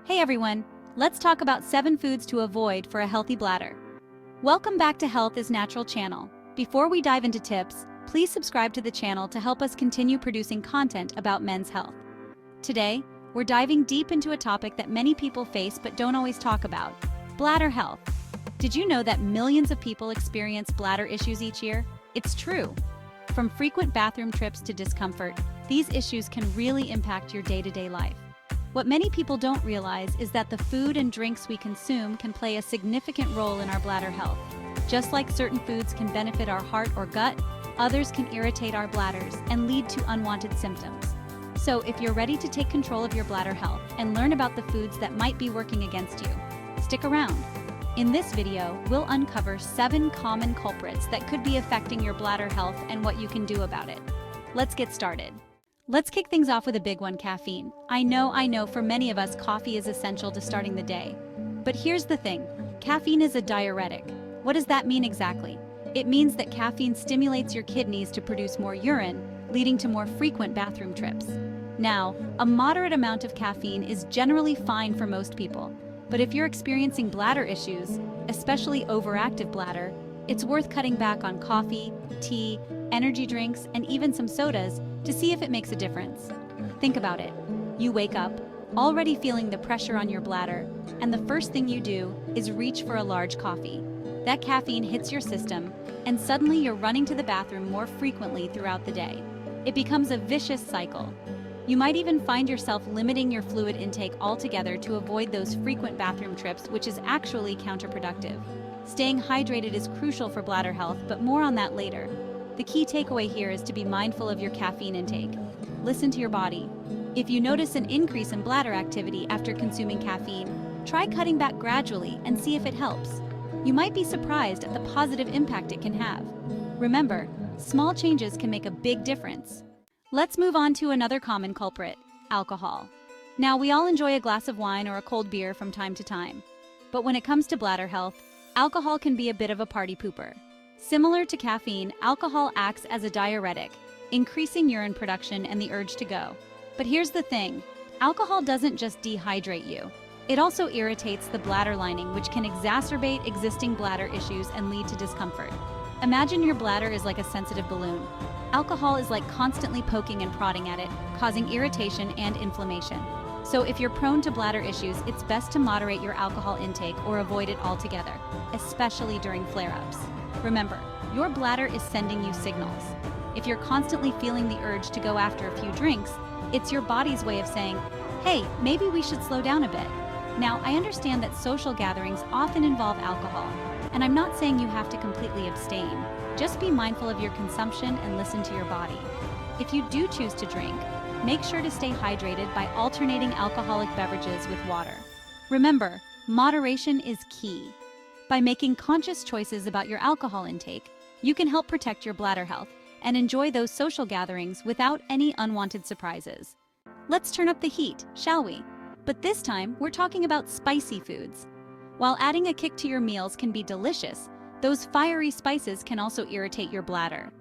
Hey everyone, let's talk about 7 foods to avoid for a healthy bladder. Welcome back to Health is Natural channel. Before we dive into tips, please subscribe to the channel to help us continue producing content about men's health. Today, we're diving deep into a topic that many people face but don't always talk about: bladder health. Did you know that millions of people experience bladder issues each year? It's true. From frequent bathroom trips to discomfort, these issues can really impact your day-to-day life. What many people don't realize is that the food and drinks we consume can play a significant role in our bladder health. Just like certain foods can benefit our heart or gut, others can irritate our bladders and lead to unwanted symptoms. So if you're ready to take control of your bladder health and learn about the foods that might be working against you, stick around. In this video, we'll uncover 7 common culprits that could be affecting your bladder health and what you can do about it. Let's get started. Let's kick things off with a big one: caffeine. I know, for many of us, coffee is essential to starting the day. But here's the thing: caffeine is a diuretic. What does that mean exactly? It means that caffeine stimulates your kidneys to produce more urine, leading to more frequent bathroom trips. Now, a moderate amount of caffeine is generally fine for most people. But if you're experiencing bladder issues, especially overactive bladder, it's worth cutting back on coffee, tea, energy drinks, and even some sodas to see if it makes a difference. Think about it. You wake up, already feeling the pressure on your bladder, and the first thing you do is reach for a large coffee. That caffeine hits your system, and suddenly you're running to the bathroom more frequently throughout the day. It becomes a vicious cycle. You might even find yourself limiting your fluid intake altogether to avoid those frequent bathroom trips, which is actually counterproductive. Staying hydrated is crucial for bladder health, but more on that later. The key takeaway here is to be mindful of your caffeine intake. Listen to your body. If you notice an increase in bladder activity after consuming caffeine, try cutting back gradually and see if it helps. You might be surprised at the positive impact it can have. Remember, small changes can make a big difference. Let's move on to another common culprit: alcohol. Now, we all enjoy a glass of wine or a cold beer from time to time. But when it comes to bladder health, alcohol can be a bit of a party pooper. Similar to caffeine, alcohol acts as a diuretic, increasing urine production and the urge to go. But here's the thing: alcohol doesn't just dehydrate you. It also irritates the bladder lining, which can exacerbate existing bladder issues and lead to discomfort. Imagine your bladder is like a sensitive balloon. Alcohol is like constantly poking and prodding at it, causing irritation and inflammation. So if you're prone to bladder issues, it's best to moderate your alcohol intake or avoid it altogether, especially during flare-ups. Remember, your bladder is sending you signals. If you're constantly feeling the urge to go after a few drinks, it's your body's way of saying, hey, maybe we should slow down a bit. Now, I understand that social gatherings often involve alcohol, and I'm not saying you have to completely abstain. Just be mindful of your consumption and listen to your body. If you do choose to drink, make sure to stay hydrated by alternating alcoholic beverages with water. Remember, moderation is key. By making conscious choices about your alcohol intake, you can help protect your bladder health and enjoy those social gatherings without any unwanted surprises. Let's turn up the heat, shall we? But this time, we're talking about spicy foods. While adding a kick to your meals can be delicious, those fiery spices can also irritate your bladder.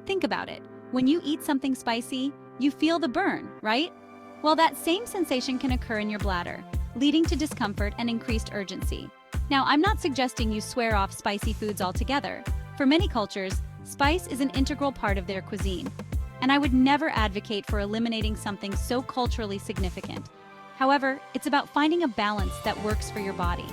Think about it. When you eat something spicy, you feel the burn, right? Well, that same sensation can occur in your bladder, leading to discomfort and increased urgency. Now, I'm not suggesting you swear off spicy foods altogether. For many cultures, spice is an integral part of their cuisine, and I would never advocate for eliminating something so culturally significant. However, it's about finding a balance that works for your body.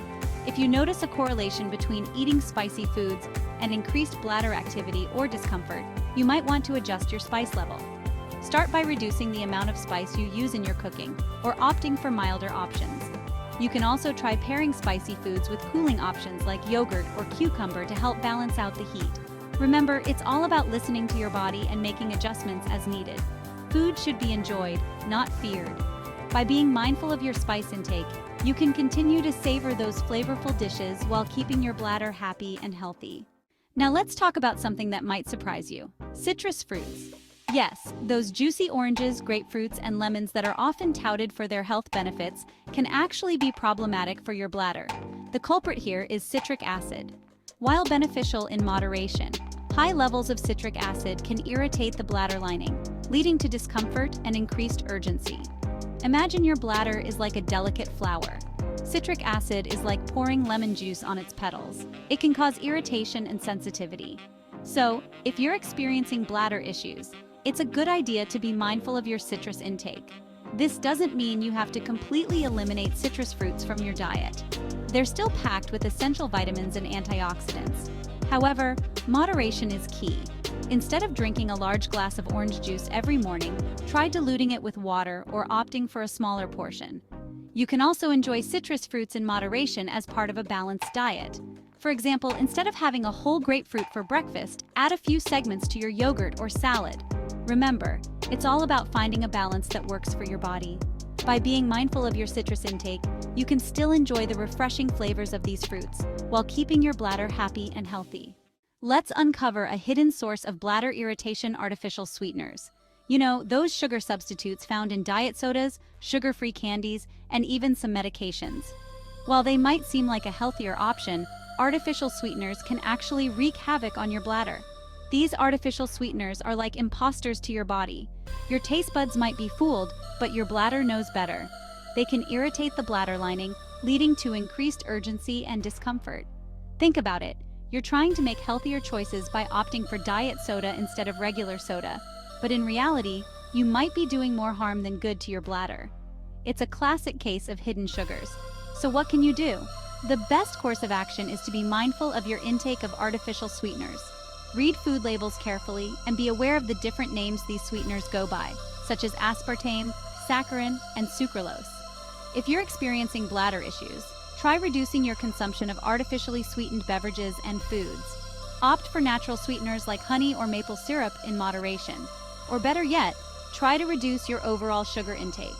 If you notice a correlation between eating spicy foods and increased bladder activity or discomfort, you might want to adjust your spice level. Start by reducing the amount of spice you use in your cooking or opting for milder options. You can also try pairing spicy foods with cooling options like yogurt or cucumber to help balance out the heat. Remember, it's all about listening to your body and making adjustments as needed. Food should be enjoyed, not feared. By being mindful of your spice intake, you can continue to savor those flavorful dishes while keeping your bladder happy and healthy. Now let's talk about something that might surprise you: citrus fruits. Yes, those juicy oranges, grapefruits, and lemons that are often touted for their health benefits can actually be problematic for your bladder. The culprit here is citric acid. While beneficial in moderation, high levels of citric acid can irritate the bladder lining, leading to discomfort and increased urgency. Imagine your bladder is like a delicate flower. Citric acid is like pouring lemon juice on its petals. It can cause irritation and sensitivity. So, if you're experiencing bladder issues, it's a good idea to be mindful of your citrus intake. This doesn't mean you have to completely eliminate citrus fruits from your diet. They're still packed with essential vitamins and antioxidants. However, moderation is key. Instead of drinking a large glass of orange juice every morning, try diluting it with water or opting for a smaller portion. You can also enjoy citrus fruits in moderation as part of a balanced diet. For example, instead of having a whole grapefruit for breakfast, add a few segments to your yogurt or salad. Remember, it's all about finding a balance that works for your body. By being mindful of your citrus intake, you can still enjoy the refreshing flavors of these fruits while keeping your bladder happy and healthy. Let's uncover a hidden source of bladder irritation: artificial sweeteners. You know, those sugar substitutes found in diet sodas, sugar-free candies, and even some medications. While they might seem like a healthier option, artificial sweeteners can actually wreak havoc on your bladder. These artificial sweeteners are like imposters to your body. Your taste buds might be fooled, but your bladder knows better. They can irritate the bladder lining, leading to increased urgency and discomfort. Think about it. You're trying to make healthier choices by opting for diet soda instead of regular soda. But in reality, you might be doing more harm than good to your bladder. It's a classic case of hidden sugars. So what can you do? The best course of action is to be mindful of your intake of artificial sweeteners. Read food labels carefully and be aware of the different names these sweeteners go by, such as aspartame, saccharin, and sucralose. If you're experiencing bladder issues, try reducing your consumption of artificially sweetened beverages and foods. Opt for natural sweeteners like honey or maple syrup in moderation. Or better yet, try to reduce your overall sugar intake.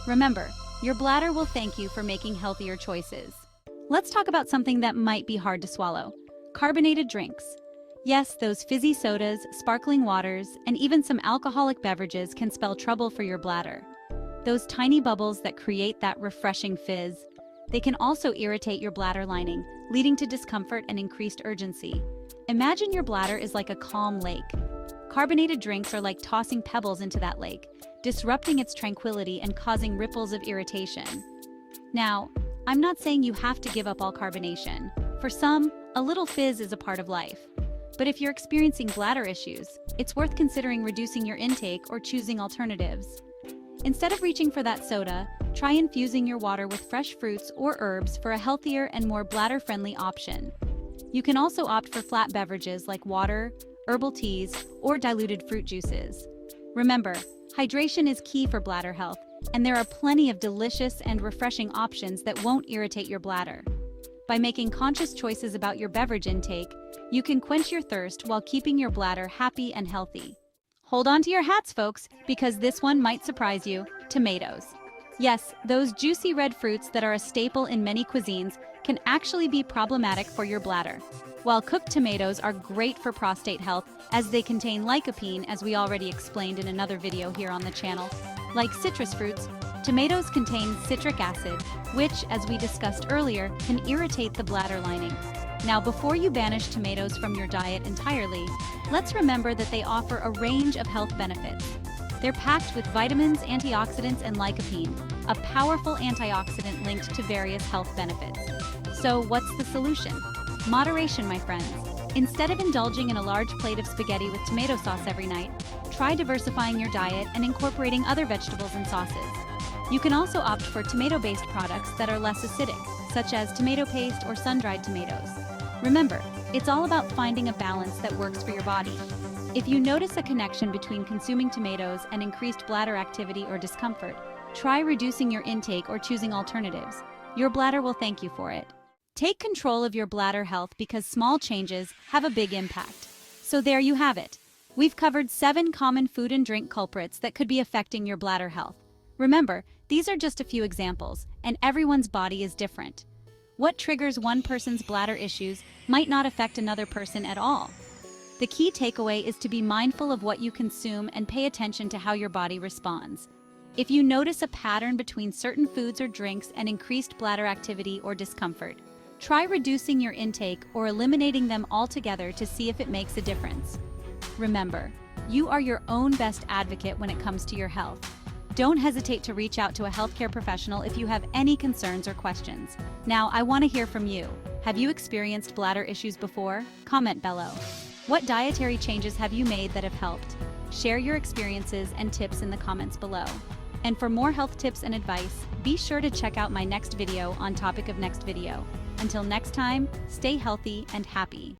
Remember, your bladder will thank you for making healthier choices. Let's talk about something that might be hard to swallow: carbonated drinks. Yes, those fizzy sodas, sparkling waters, and even some alcoholic beverages can spell trouble for your bladder. Those tiny bubbles that create that refreshing fizz, they can also irritate your bladder lining, leading to discomfort and increased urgency. Imagine your bladder is like a calm lake. Carbonated drinks are like tossing pebbles into that lake, disrupting its tranquility and causing ripples of irritation. Now, I'm not saying you have to give up all carbonation. For some, a little fizz is a part of life. But if you're experiencing bladder issues, it's worth considering reducing your intake or choosing alternatives. Instead of reaching for that soda, try infusing your water with fresh fruits or herbs for a healthier and more bladder-friendly option. You can also opt for flat beverages like water, herbal teas, or diluted fruit juices. Remember, hydration is key for bladder health, and there are plenty of delicious and refreshing options that won't irritate your bladder. By making conscious choices about your beverage intake, you can quench your thirst while keeping your bladder happy and healthy. Hold on to your hats, folks, because this one might surprise you: tomatoes. Yes, those juicy red fruits that are a staple in many cuisines can actually be problematic for your bladder. While cooked tomatoes are great for prostate health, as they contain lycopene, as we already explained in another video here on the channel. Like citrus fruits, tomatoes contain citric acid, which, as we discussed earlier, can irritate the bladder lining. Now, before you banish tomatoes from your diet entirely, let's remember that they offer a range of health benefits. They're packed with vitamins, antioxidants, and lycopene, a powerful antioxidant linked to various health benefits. So, what's the solution? Moderation, my friends. Instead of indulging in a large plate of spaghetti with tomato sauce every night, try diversifying your diet and incorporating other vegetables and sauces. You can also opt for tomato-based products that are less acidic, such as tomato paste or sun-dried tomatoes. Remember, it's all about finding a balance that works for your body. If you notice a connection between consuming tomatoes and increased bladder activity or discomfort, try reducing your intake or choosing alternatives. Your bladder will thank you for it. Take control of your bladder health, because small changes have a big impact. So there you have it. We've covered 7 common food and drink culprits that could be affecting your bladder health. Remember, these are just a few examples, and everyone's body is different. What triggers one person's bladder issues might not affect another person at all. The key takeaway is to be mindful of what you consume and pay attention to how your body responds. If you notice a pattern between certain foods or drinks and increased bladder activity or discomfort, try reducing your intake or eliminating them altogether to see if it makes a difference. Remember, you are your own best advocate when it comes to your health. Don't hesitate to reach out to a healthcare professional if you have any concerns or questions. Now, I want to hear from you. Have you experienced bladder issues before? Comment below. What dietary changes have you made that have helped? Share your experiences and tips in the comments below. And for more health tips and advice, be sure to check out my next video on topic of next video. Until next time, stay healthy and happy.